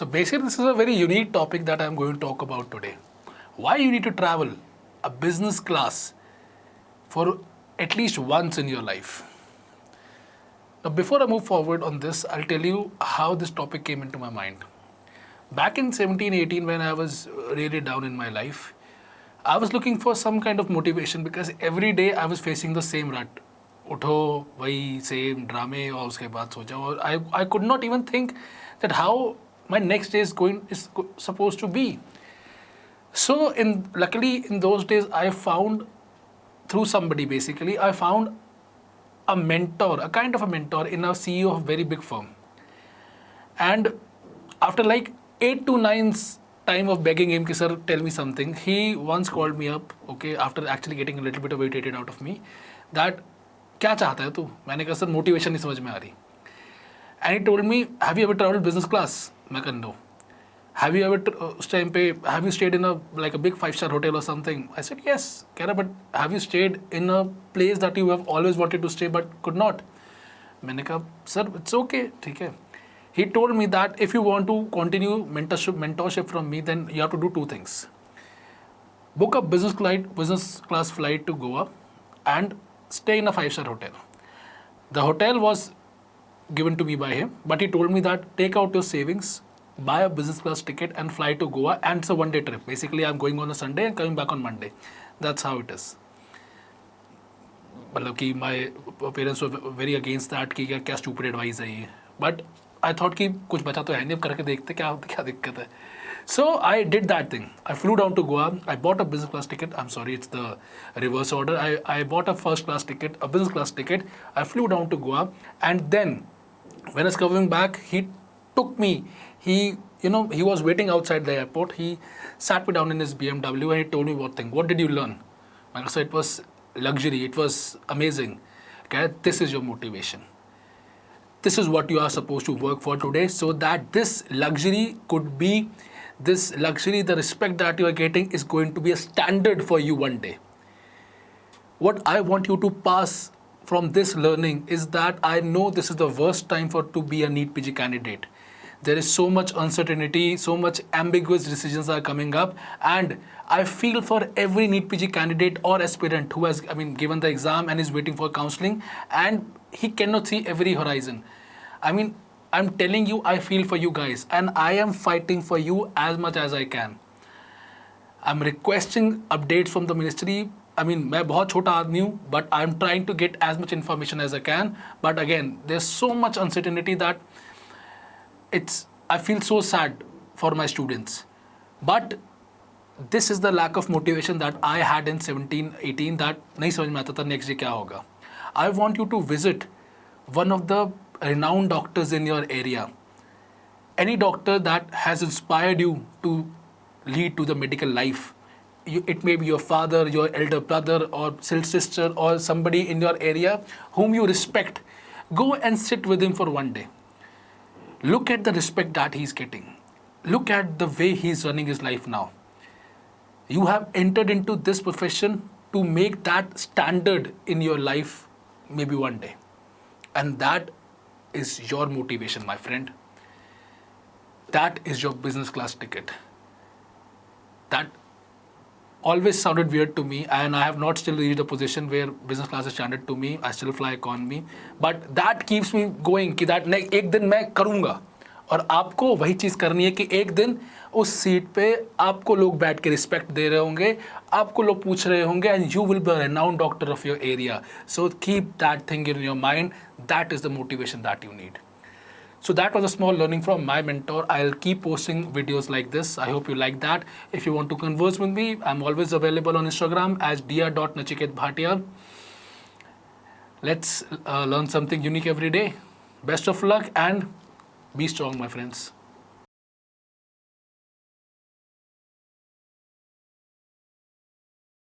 So basically, this is a very unique topic that I'm going to talk about today. Why you need to travel a business class for at least once in your life. Now, before I move forward on this, I'll tell you how this topic came into my mind. Back in 17, 18, when I was really down in my life, I was looking for some kind of motivation because every day I was facing the same rut. उठो वही same ड्रामे और उसके बाद सो जाओ और I could not even think that how my next day is supposed to be. So luckily in those days I found through somebody basically I found a mentor, a kind of a mentor in a CEO of a very big firm. And after like 8 to 9 time of begging him, ki, sir, tell me something, he once called me up, okay, after actually getting a little bit of irritated out of me, that क्या चाहता है तू? मैंने कहा sir motivation नहीं समझ में आ रही. And he told me, have you ever traveled business class? मैं कहा no. Have you ever उस टाइम पे have you stayed in a like a big 5-star hotel or something? I said yes. कह रहा but have you stayed in a place that you have always wanted to stay but could not? मैंने कहा sir it's okay, ठीक है. He told me that if you want to continue mentorship from me, then you have to do 2 things. Book a business class flight to Goa and stay in a 5-star hotel. The hotel was given to me by him, but he told me that take out your savings, buy a business class ticket and fly to Goa, and it's a one-day trip. Basically, I'm going on a Sunday and coming back on Monday. That's how it is. मतलब कि my parents were very against that कि क्या stupid advice है ये. But I thought कि कुछ बचा तो है नहीं, अब करके देखते क्या दिक्कत है. So I did that thing. I flew down to Goa. I bought a business class ticket. I'm sorry, it's the reverse order. I bought a first class ticket, a business class ticket. I flew down to Goa, and then when I was coming back, he took me. He was waiting outside the airport. He sat me down in his BMW and he told me what thing. What did you learn? I said it was luxury. It was amazing. Okay, this is your motivation. This is what you are supposed to work for today, so that this luxury could be, the respect that you are getting is going to be a standard for you one day. What I want you to pass from this learning is that I know this is the worst time to be a NEET PG candidate. There is so much uncertainty, so much ambiguous decisions are coming up, and I feel for every NEET PG candidate or aspirant who has given the exam and is waiting for counseling and he cannot see every horizon. I'm telling you, I feel for you guys and I am fighting for you as much as I can. I'm requesting updates from the ministry. मैं बहुत छोटा आदमी हूँ, but I'm trying to get as much information as I can. But again, there's so much uncertainty that I feel so sad for my students. But this is the lack of motivation that I had in 17, 18 that नहीं समझ में आता था next day क्या होगा. I want you to visit one of the renowned doctors in your area. Any doctor that has inspired you to lead to the medical life. It may be your father, your elder brother or sister or somebody in your area whom you respect. Go and sit with him for one day. Look at the respect that he's getting. Look at the way he's running his life now. You have entered into this profession to make that standard in your life maybe one day. And that is your motivation, my friend. That is your business class ticket. That always sounded weird to me, and I have not still reached a position where business class is standard to me. I still fly economy, but that keeps me going कि that एक दिन मैं करूँगा और आपको वही चीज़ करनी है कि एक दिन उस सीट पे आपको लोग बैठ के रिस्पेक्ट दे रहे होंगे, आपको लोग पूछ रहे होंगे, and you will be a renowned doctor of your area. So keep that thing in your mind. That is the motivation that you need. So that was a small learning from my mentor. I'll keep posting videos like this. I hope you like that. If you want to converse with me, I'm always available on Instagram as dr.nachiket Let's learn something unique every day. Best of luck and be strong, my friends.